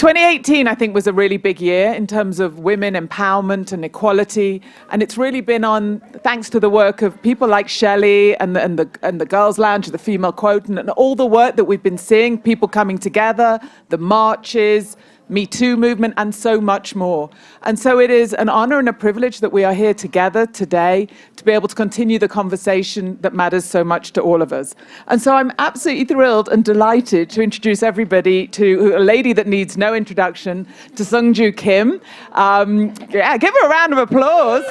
2018, I think, was a really big year in terms of women empowerment and equality. And it's really been on, thanks to the work of people like Shelley and the Girls' Lounge, the Female Quotient, and all the work that we've been seeing, people coming together, the marches, Me Too movement, and so much more. And so it is an honor and a privilege that we are here together today to be able to continue the conversation that matters so much to all of us. And so I'm absolutely thrilled and delighted to introduce everybody to a lady that needs no introduction, to Sungju Kim. Yeah, give her a round of applause.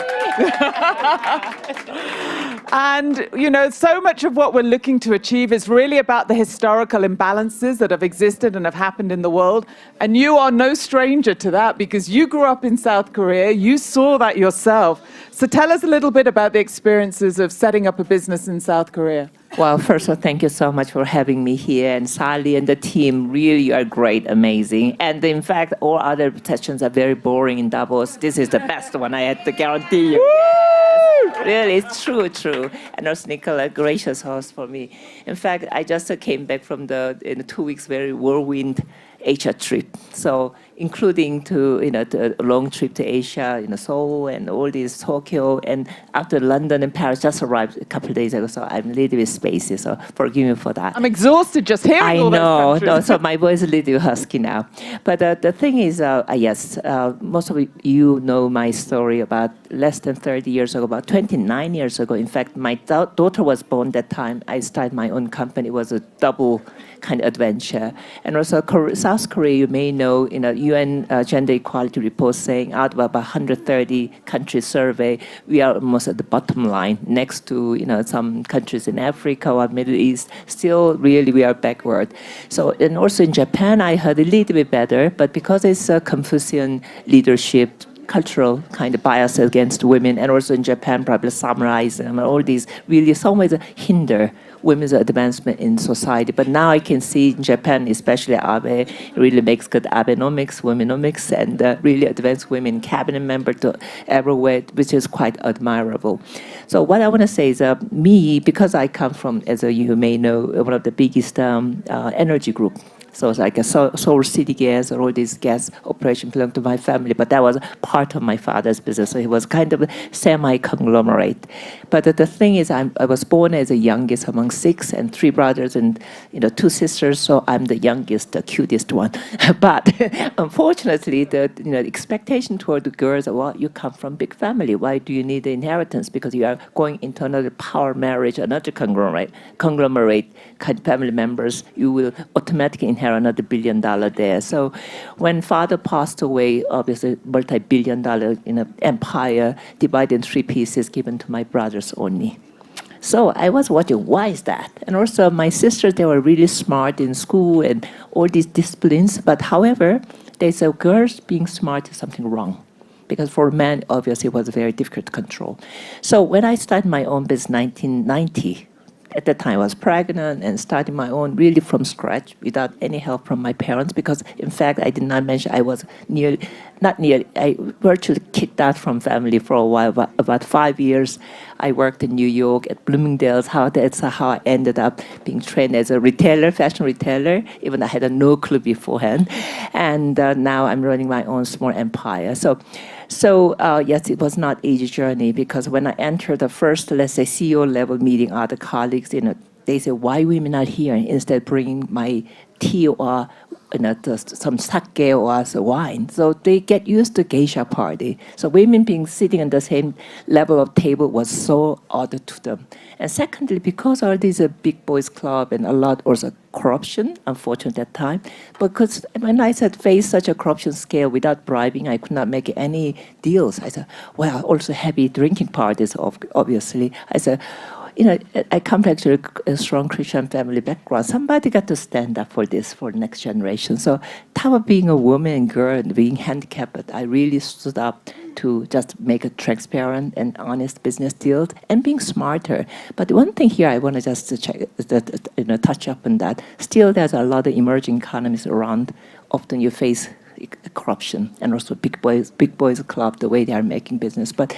And, you know, so much of what we're looking to achieve is really about the historical imbalances that have existed and have happened in the world. And you are no stranger to that because you grew up in South Korea. You saw that yourself. So tell us a little bit about the experiences of setting up a business in South Korea. Well, first of all, thank you so much for having me here. And Sally and the team really are great, amazing. And in fact, all other sessions are very boring in Davos. This is the best one, I had to guarantee you. Yes, really, it's true. And also Nicola, gracious host for me. In fact, I just came back from in 2 weeks, very whirlwind Asia trip. So including the long trip to Asia, Seoul and all these Tokyo, and after London and Paris just arrived a couple of days ago. So I'm a little bit spacey, so forgive me for that. I'm exhausted just hearing all those countries. I know, so my voice is a little husky now. But the thing is, yes, most of you know my story about less than 30 years ago, about 29 years ago. In fact, my daughter was born that time. I started my own company. It was a double kind of adventure. And also South Korea, you may know, UN gender equality report saying out of about 130 countries survey, we are almost at the bottom line next to some countries in Africa or Middle East. Still, really, we are backward. So, and also in Japan, I heard a little bit better, but because it's a Confucian leadership, cultural kind of bias against women, and also in Japan, probably summarize and all these really some ways hinder women's advancement in society. But now I can see in Japan, especially Abe, really makes good Abenomics, womenomics, and really advanced women cabinet member to everywhere, which is quite admirable. So what I want to say is me, because I come from, as you may know, one of the biggest energy group. So it's like a Seoul City Gas or all these gas operations belong to my family, but that was part of my father's business. So he was kind of a semi-conglomerate. But the thing is, I was born as the youngest among 6 and 3 brothers and 2 sisters. So I'm the youngest, the cutest one. But unfortunately, the expectation toward the girls, well, you come from big family. Why do you need the inheritance? Because you are going into another power marriage, another conglomerate kind of family members. You will automatically inherit another $1 billion there. So when father passed away, obviously multi-billion dollar empire divided in 3 pieces given to my brothers only. So I was watching, why is that? And also my sisters, they were really smart in school and all these disciplines. But however, they said girls being smart is something wrong. Because for men, obviously, it was very difficult to control. So when I started my own business in 1990, at that time, I was pregnant and starting my own really from scratch without any help from my parents because, in fact, I did not mention I was I virtually kicked out from family for a while. About 5 years, I worked in New York at Bloomingdale's. That's how I ended up being trained as a retailer, fashion retailer, even I had no clue beforehand. And now I'm running my own small empire. So yes, it was not easy journey because when I entered the first, let's say, CEO level meeting, other colleagues, they say, why women not here? Instead, bringing my tea or some sake or wine. So they get used to geisha party. So women being sitting on the same level of table was so odd to them. And secondly, because all these big boys club and a lot also corruption, unfortunately at that time, because when I said face such a corruption scale without bribing, I could not make any deals. I said, well, also heavy drinking parties, obviously. I said, I come from actually a strong Christian family background. Somebody got to stand up for this, for the next generation. So, top of being a woman and girl and being handicapped, I really stood up to just make a transparent and honest business deal and being smarter. But one thing here I want to just touch up on that. Still, there's a lot of emerging economies around. Often you face corruption and also big boys club, the way they are making business. But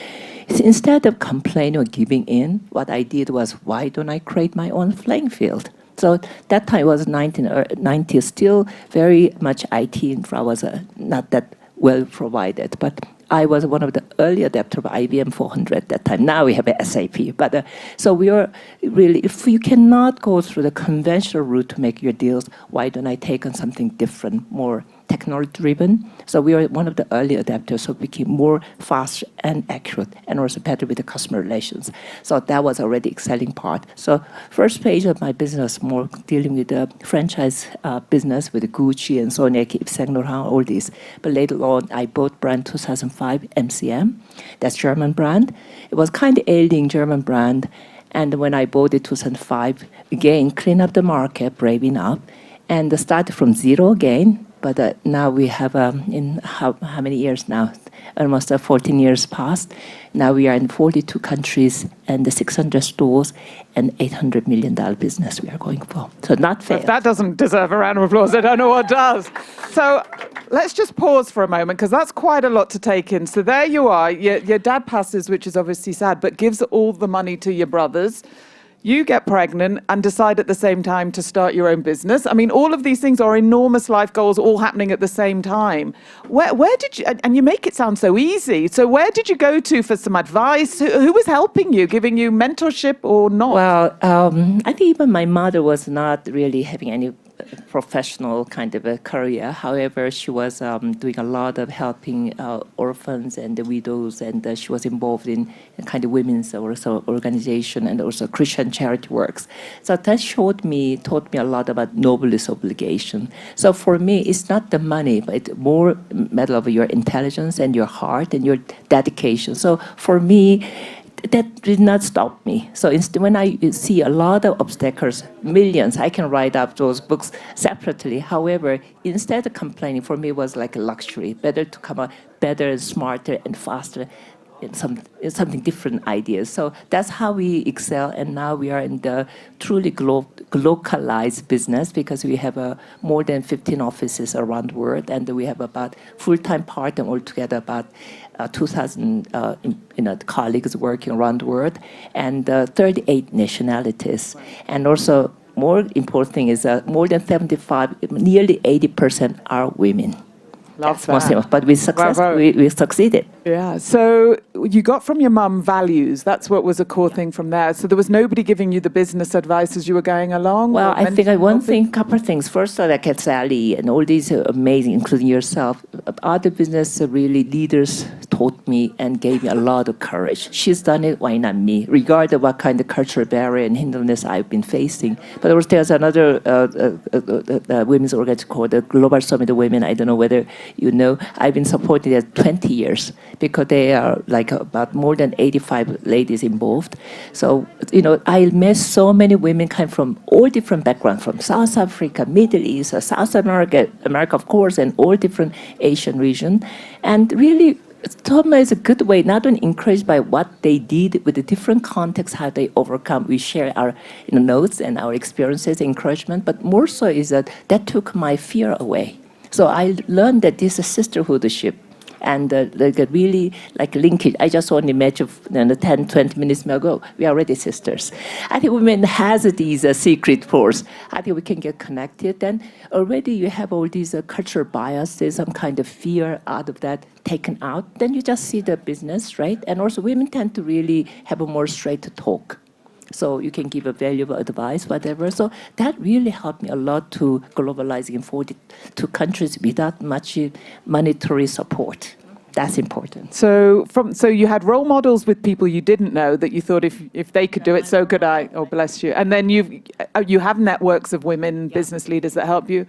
instead of complaining or giving in, what I did was, why don't I create my own playing field? So that time was 1990, still very much IT infra was not that well provided. But I was one of the early adopters of IBM 400 at that time. Now we have SAP. But so we are really, if you cannot go through the conventional route to make your deals, why don't I take on something different, more technology-driven? So we are one of the early adapters, so we became more fast and accurate, and also better with the customer relations. So that was already exciting part. So first page of my business, more dealing with the franchise business with Gucci and Sonia, Yves Saint Laurent, all these. But later on, I bought brand 2005 MCM, that's German brand. It was kind of ailing German brand. And when I bought it 2005, again, clean up the market, brave enough, and started from zero again. But now we have, in how many years now? Almost 14 years past. Now we are in 42 countries and 600 stores and $800 million business we are going for. So not fair. If that doesn't deserve a round of applause, I don't know what does. So let's just pause for a moment, because that's quite a lot to take in. So there you are. Your dad passes, which is obviously sad, but gives all the money to your brothers. You get pregnant and decide at the same time to start your own business. I mean, all of these things are enormous life goals all happening at the same time. Where did you, and you make it sound so easy, so where did you go to for some advice? Who was helping you, giving you mentorship or not? Well, I think even my mother was not really having any professional kind of a career. However, she was doing a lot of helping orphans and the widows, and she was involved in kind of women's also organization and also Christian charity works. So that taught me a lot about noblest obligation. So for me, it's not the money, but it's more a matter of your intelligence and your heart and your dedication. So for me, that did not stop me. So instead, when I see a lot of obstacles, millions, I can write up those books separately. However, instead of complaining, for me, it was like a luxury. Better to come out better, smarter, and faster in something different ideas. So that's how we excel. And now we are in the truly localized business, because we have more than 15 offices around the world, and we have about full-time part-time altogether about 2,000 colleagues working around the world, and 38 nationalities. And also, more important thing is more than 75, nearly 80% are women. Love That's that. most, but we succeeded. Yeah. So you got from your mum values. That's what was a core thing from there. So there was nobody giving you the business advice as you were going along? Well, I think couple of things. First, like at Sally and all these are amazing, including yourself. Other business really leaders taught me and gave me a lot of courage. She's done it, why not me? Regardless of what kind of cultural barrier and hindrance I've been facing. But there's another women's organization called the Global Summit of Women. I don't know whether you know. I've been supporting it 20 years. Because they are like about more than 85 ladies involved. So, I met so many women come from all different backgrounds, from South Africa, Middle East, South America, of course, and all different Asian region. And really, Toma is a good way, not only encouraged by what they did with the different contexts, how they overcome. We share our notes and our experiences, encouragement, but more so is that took my fear away. So I learned that this is sisterhoodship. And really like linkage. I just only met you 10, 20 minutes ago. We are already sisters. I think women has these secret force. I think we can get connected. And already you have all these cultural biases, some kind of fear out of that taken out. Then you just see the business, right? And also women tend to really have a more straight talk. So you can give a valuable advice, whatever. So that really helped me a lot to globalizing in 42 countries without much monetary support. That's important. So you had role models with people you didn't know that you thought if they could do it, so could I. Oh, bless you. And then you have networks of women, business leaders that help you.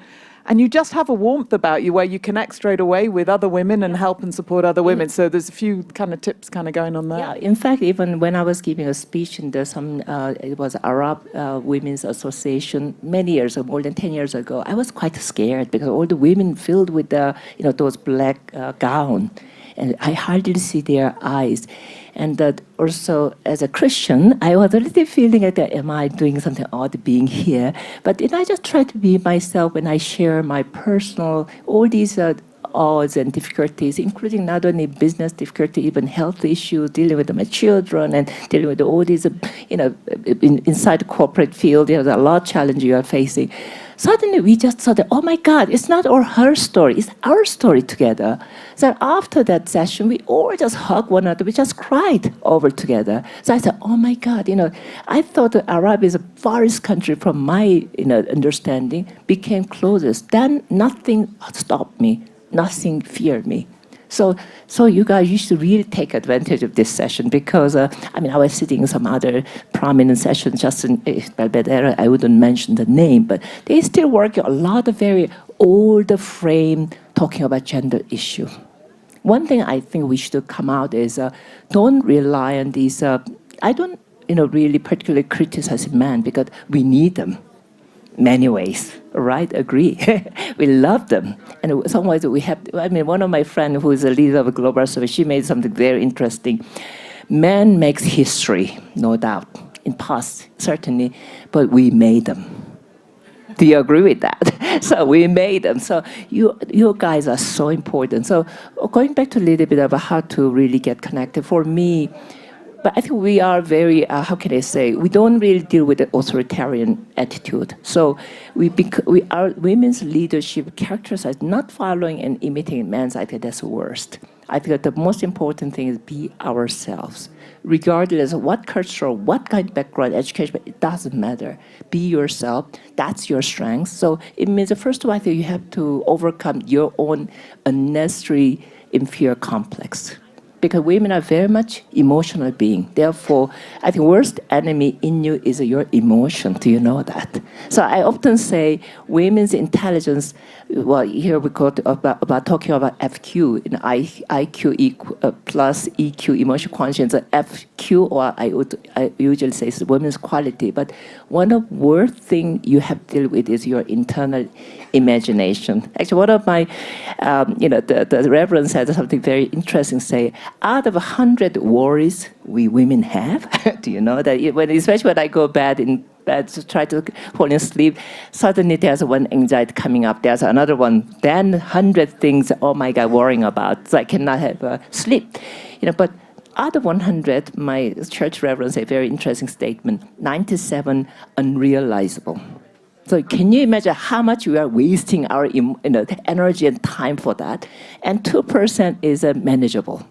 And you just have a warmth about you where you connect straight away with other women and help and support other women. So there's a few kind of tips kind of going on there. Yeah, in fact, even when I was giving a speech in it was Arab Women's Association many years ago, more than 10 years ago, I was quite scared because all the women filled with those black gown. And I hardly see their eyes. And also, as a Christian, I was already feeling like, am I doing something odd being here? But I just try to be myself when I share my personal, all these odds and difficulties, including not only business difficulty, even health issues, dealing with my children and dealing with all these, inside the corporate field, there's a lot of challenges you are facing. Suddenly we just thought, oh my God, it's not all her story, it's our story together. So after that session, we all just hugged one another, we just cried over together. So I said, oh my God, I thought that Arab is the farthest country from my understanding, became closest. Then nothing stopped me, nothing feared me. So you guys, you should really take advantage of this session because, I was sitting in some other prominent sessions just in Belvedere. I wouldn't mention the name, but they still work a lot of very old frame talking about gender issue. One thing I think we should come out is don't rely on these, I don't really particularly criticize men because we need them. Many ways, right? Agree. We love them. And in some ways we have, one of my friends who is a leader of a global service, she made something very interesting. Man makes history, no doubt, in past, certainly, but we made them. Do you agree with that? So we made them. So you guys are so important. So going back to a little bit about how to really get connected, for me, but I think we are very, how can I say, we don't really deal with the authoritarian attitude. So our women's leadership characterized not following and imitating men's. I think that's the worst. I think that the most important thing is be ourselves. Regardless of what culture, what kind of background, education, but it doesn't matter. Be yourself. That's your strength. So it means, first of all, I think you have to overcome your own unnecessary inferior complex. Because women are very much emotional beings. Therefore, I think worst enemy in you is your emotion. Do you know that? So I often say women's intelligence, well, here we go about talking about FQ, IQ plus EQ, emotional quotient. FQ, or I usually say is women's quality. But one of the worst things you have to deal with is your internal imagination. Actually, one of my, the Reverend said something very interesting, say, out of 100 worries we women have, do you know that, especially when I go in bed to try to fall asleep, suddenly there's one anxiety coming up, there's another one, then 100 things, oh my God, worrying about, so I cannot have sleep. But out of 100, my church reverend said a very interesting statement, 97 unrealizable. So can you imagine how much we are wasting our energy and time for that? And 2% is manageable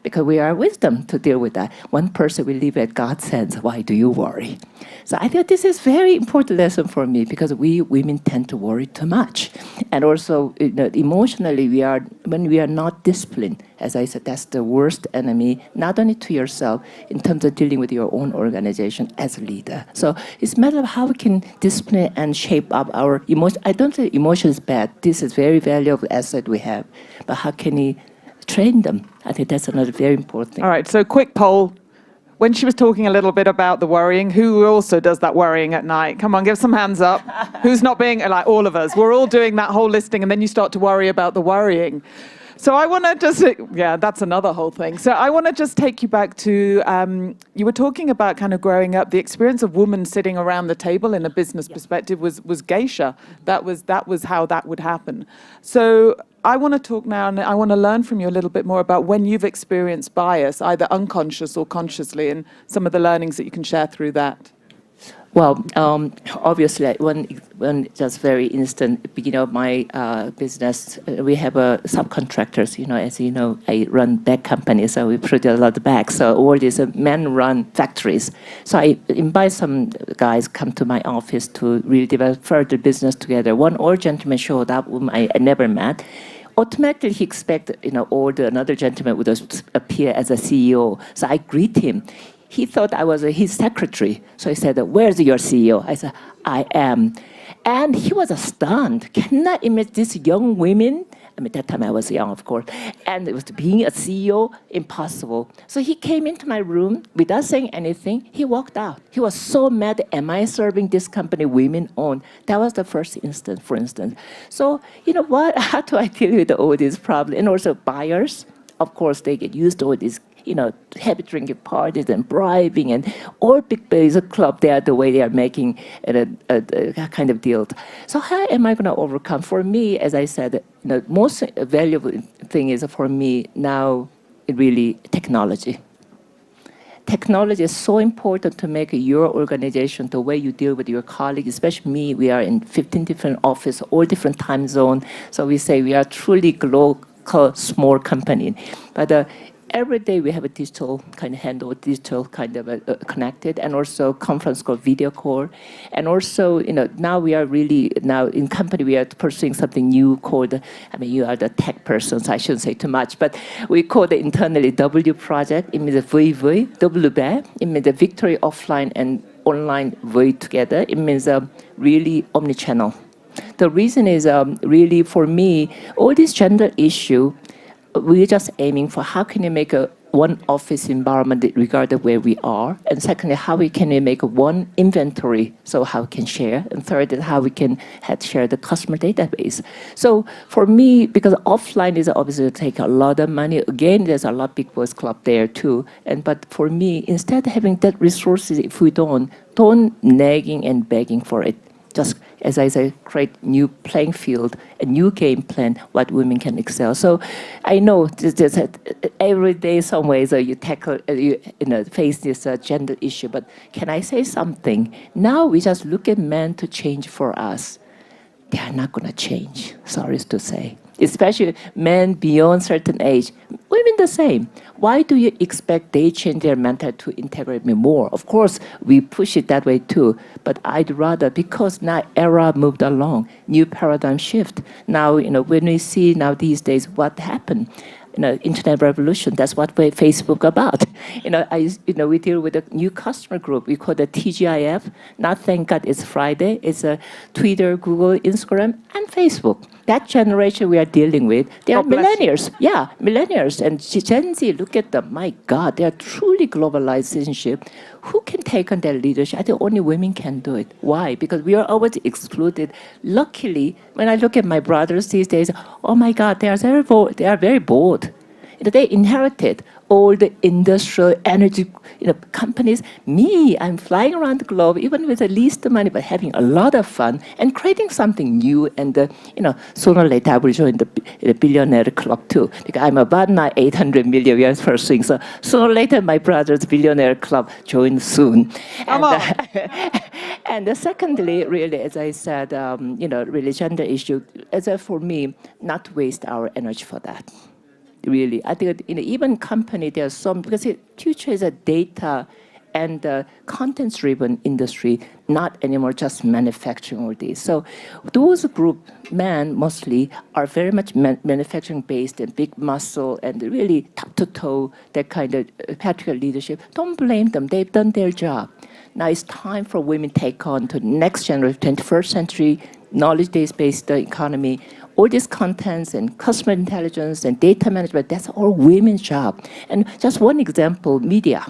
because we are wisdom to deal with that. 1% we live at God's hands. Why do you worry? So I think this is very important lesson for me because we women tend to worry too much. And also emotionally, when we are not disciplined, as I said, that's the worst enemy, not only to yourself, in terms of dealing with your own organization as a leader. So it's a matter of how we can discipline and shape up our emotion. I don't say emotion is bad. This is very valuable asset we have. But how can we train them? I think that's another very important thing. All right, so quick poll. When she was talking a little bit about the worrying, who also does that worrying at night? Come on, give some hands up. Who's not being, like all of us, we're all doing that whole listing and then you start to worry about the worrying. So I want to just, that's another whole thing. So I want to just take you back to, you were talking about kind of growing up, the experience of women sitting around the table in a business perspective was geisha. That was how that would happen. So I want to talk now and I want to learn from you a little bit more about when you've experienced bias, either unconscious or consciously, and some of the learnings that you can share through that. Well, obviously, one just very instant beginning of my business, we have subcontractors. As you know, I run bag companies, so we produce a lot of bags. So all these men-run factories. So I invite some guys come to my office to really develop further business together. One old gentleman showed up whom I never met. Automatically, he expected, another gentleman would appear as a CEO. So I greet him. He thought I was his secretary. So he said, where's your CEO? I said, I am. And he was stunned. Cannot imagine this young women. That time I was young, of course. And it was being a CEO, impossible. So he came into my room without saying anything. He walked out. He was so mad. Am I serving this company women owned? That was the first instance, for instance. So, what? How do I deal with all these problems? And also buyers, of course, they get used to all these heavy drinking parties and bribing and all big business club. They are the way they are making a kind of deal. So how am I going to overcome? For me, as I said, the most valuable thing is for me now really technology. Technology is so important to make your organization, the way you deal with your colleagues, especially me. We are in 15 different offices, all different time zones. So we say we are truly global, small company. But every day we have a digital kind of handle, digital kind of connected, and also conference call, video call. And also, now we are really, now in company, we are pursuing something new called, you are the tech person, so I shouldn't say too much, but we call it internally W project. It means VV, W, it means the victory offline and online V together. It means really omni-channel. The reason is really for me, all this gender issue, we're just aiming for how can you make a one office environment regardless of where we are, and secondly, how we can make one inventory, so how we can share, and third is how we can share the customer database. So for me, because offline is obviously take a lot of money, again, there's a lot of big boys club there too, but for me, instead of having that resources, if we don't nagging and begging for it, just, as I say, create new playing field, a new game plan, what women can excel. So I know there's every day some ways you tackle, face this gender issue, but can I say something? Now we just look at men to change for us. They are not going to change, sorry to say. Especially men beyond certain age, women the same. Why do you expect they change their mental to integrate me more? Of course, we push it that way too, but I'd rather, because now era moved along, new paradigm shift. Now, when we see now these days what happened, internet revolution, that's what Facebook about. We deal with a new customer group. We call it TGIF. Now, thank God it's Friday. It's Twitter, Google, Instagram, and Facebook. That generation we are dealing with, they are millennials. Yeah, millennials. And Gen Z, look at them. My God, they are truly globalized citizenship. Who can take on their leadership? I think only women can do it. Why? Because we are always excluded. Luckily, when I look at my brothers these days, oh my God, they are very bold. They inherited all the industrial energy companies. Me, I'm flying around the globe, even with the least money, but having a lot of fun and creating something new. And sooner or later, I will join the billionaire club too, because I'm about now 800 million we are pursuing. So sooner or later, my brother's billionaire club join soon. And secondly, really, as I said, really gender issue, for me, not to waste our energy for that. Really, I think even company, there are some, because future is a data and content-driven industry, not anymore just manufacturing all this. So those group, men mostly, are very much manufacturing-based and big muscle and really top-to-toe, that kind of patriarchal leadership. Don't blame them. They've done their job. Now it's time for women to take on to the next generation, 21st century, knowledge-based economy. All these contents and customer intelligence and data management, that's all women's job. And just one example, media.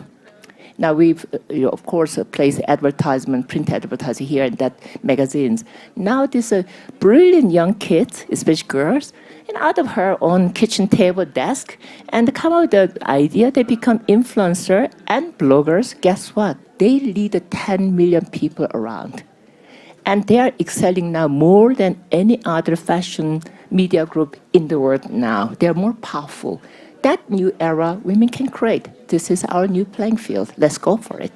Now we've, of course, placed advertisement, print advertising here and that, magazines. Now these brilliant young kids, especially girls, and out of her own kitchen table desk, and come up with the idea, they become influencer and bloggers. Guess what? They lead 10 million people around. And they are excelling now more than any other fashion media group in the world now. They are more powerful. That new era, women can create. This is our new playing field. Let's go for it.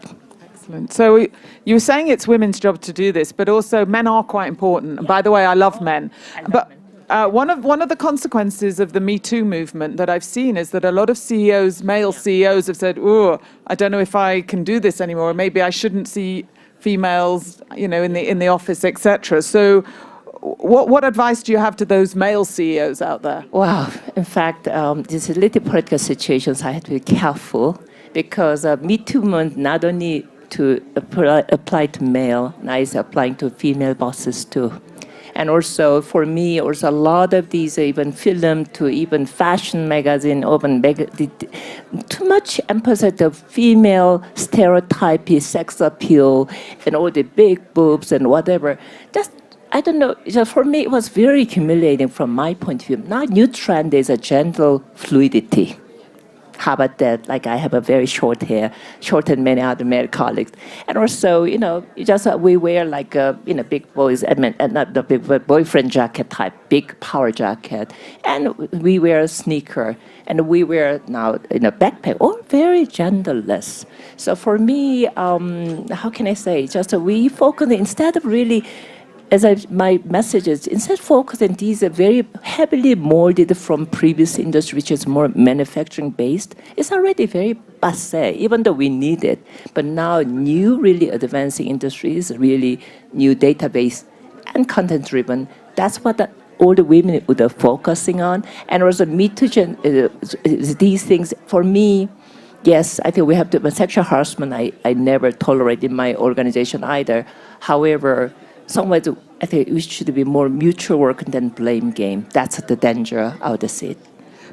Excellent. So you were saying it's women's job to do this, but also men are quite important. And by the way, I love men. One of the consequences of the Me Too movement that I've seen is that a lot of CEOs, male CEOs, have said, "Oh, I don't know if I can do this anymore. Maybe I shouldn't see females, in the office, etc." So, what advice do you have to those male CEOs out there? Wow. In fact, this is a little political situation, so I have to be careful because Me Too movement not only to apply to male, now it's applying to female bosses too. And also for me, also a lot of these even film to even fashion magazine, too much emphasis of female stereotype, sex appeal, and all the big boobs and whatever. Just, I don't know, for me it was very humiliating from my point of view. Now new trend is a gender fluidity. How about that? Like I have a very short hair, shorter than many other male colleagues. And also, just we wear like a, big boys, not the big but boyfriend jacket type, big power jacket. And we wear a sneaker. And we wear now backpack, all very genderless. So for me, how can I say? Just we focus instead of really, my message is instead focus on these are very heavily molded from previous industry, which is more manufacturing based. It's already very passé, even though we need it. But now new really advancing industries, really new database and content driven. That's what all the women would are focusing on. And also Me Too, these things, for me, yes, I think we have to, sexual harassment I never tolerate in my organization either. However, somewhere I think it should be more mutual work than blame game. That's the danger I would see it.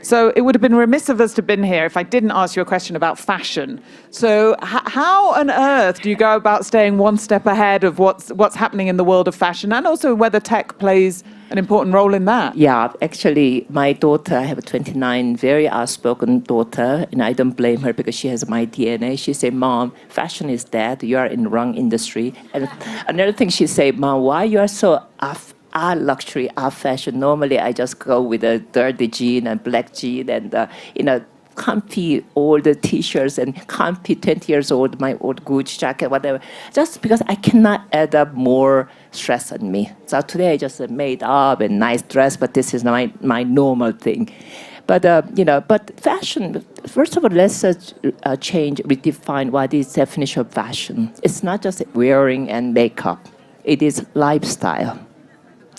So it would have been remiss of us to have been here if I didn't ask you a question about fashion. So how on earth do you go about staying one step ahead of what's happening in the world of fashion, and also whether tech plays an important role in that? Yeah, actually, my daughter, I have a 29, very outspoken daughter, and I don't blame her because she has my DNA. She said, Mom, fashion is dead. You are in the wrong industry. And another thing she said, Mom, why you are so our luxury, our fashion? Normally, I just go with a dirty jean and black jean and, comfy old T-shirts and comfy 20 years old, my old Gucci jacket, whatever, just because I cannot add up more stress on me. So today I just made up a nice dress, but this is my normal thing. But, but fashion, first of all, let's change, redefine what is definition of fashion. It's not just wearing and makeup. It is lifestyle.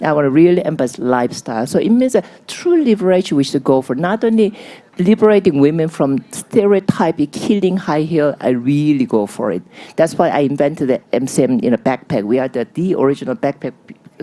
I want to really emphasize lifestyle. So it means a true liberation we should go for. Not only liberating women from stereotyping, killing high heel, I really go for it. That's why I invented the MCM backpack. We are the original backpack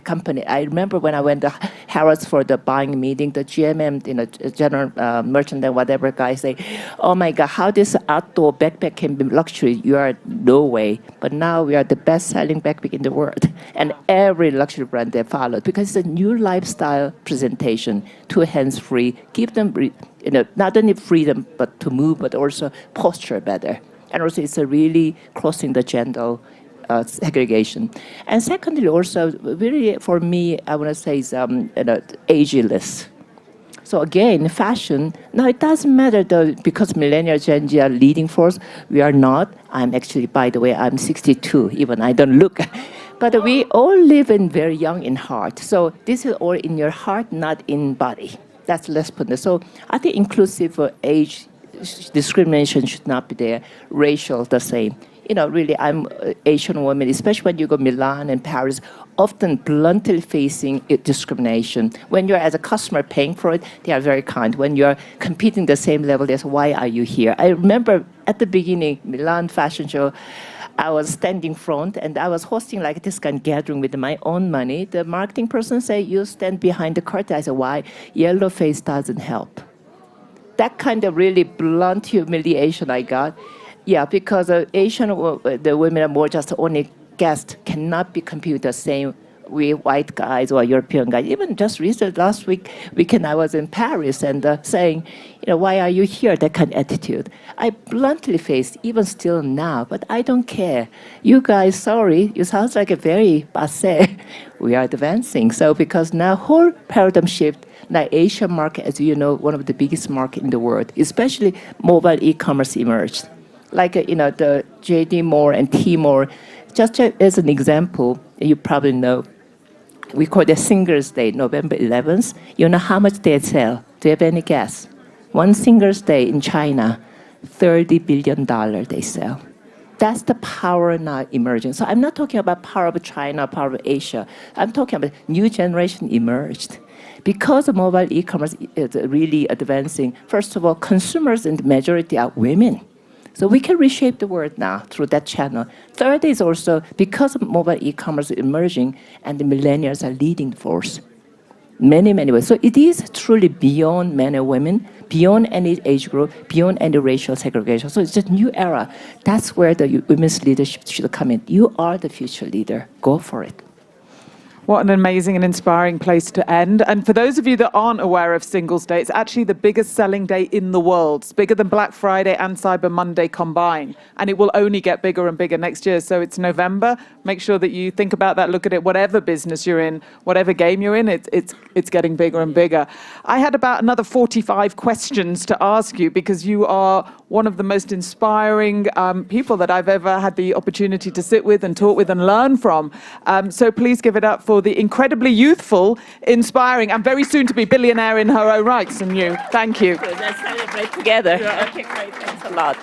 company. I remember when I went to Harrods for the buying meeting, the GMM, general merchant and whatever guy say, oh my God, how this outdoor backpack can be luxury? You are no way. But now we are the best-selling backpack in the world. And every luxury brand they followed because it's a new lifestyle presentation, two hands free, give them not only freedom but to move, but also posture better. And also it's a really crossing the gender segregation. And secondly, also, really, for me, I want to say is ageless. So again, fashion, now it doesn't matter though, because millennial Gen Z are leading force, we are not. I'm actually, by the way, I'm 62, even I don't look. But we all live in very young in heart. So this is all in your heart, not in body. That's less put. So I think inclusive age discrimination should not be there. Racial, the same. Really, I'm Asian woman, especially when you go Milan and Paris, often bluntly facing discrimination. When you're as a customer paying for it, they are very kind. When you're competing the same level, they say, why are you here? I remember at the beginning, Milan fashion show, I was standing front and I was hosting like this kind of gathering with my own money. The marketing person said, you stand behind the curtain. I said, why? Yellow face doesn't help. That kind of really blunt humiliation I got. Yeah, because Asian, the women are more just only guests, cannot be competed the same with white guys or European guys. Even just recently, last weekend, I was in Paris and saying, why are you here? That kind of attitude. I bluntly faced, even still now, but I don't care. You guys, sorry, you sound like a very passé. We are advancing. So because now whole paradigm shift, now Asian market, as you know, one of the biggest market in the world, especially mobile e-commerce emerged. Like, the JD Moore and Tmall, just as an example, you probably know, we call it Singles Day, November 11th. You know how much they sell? Do you have any guess? One Singles Day in China, $30 billion they sell. That's the power now emerging. So I'm not talking about power of China, power of Asia. I'm talking about new generation emerged. Because mobile e-commerce is really advancing, first of all, consumers in the majority are women. So we can reshape the world now through that channel. Third is also because of mobile e-commerce emerging and the millennials are leading the force. Many, many ways. So it is truly beyond men and women, beyond any age group, beyond any racial segregation. So it's a new era. That's where the women's leadership should come in. You are the future leader. Go for it. What an amazing and inspiring place to end. And for those of you that aren't aware of Singles Day, it's actually the biggest selling day in the world. It's bigger than Black Friday and Cyber Monday combined. And it will only get bigger and bigger next year. So it's November. Make sure that you think about that, look at it, whatever business you're in, whatever game you're in, it's getting bigger and bigger. I had about another 45 questions to ask you because you are one of the most inspiring people that I've ever had the opportunity to sit with and talk with and learn from. So please give it up for the incredibly youthful, inspiring, and very soon to be billionaire in her own rights, and you. Thank you. Let's celebrate together. Yeah. Okay, great. Thanks a lot.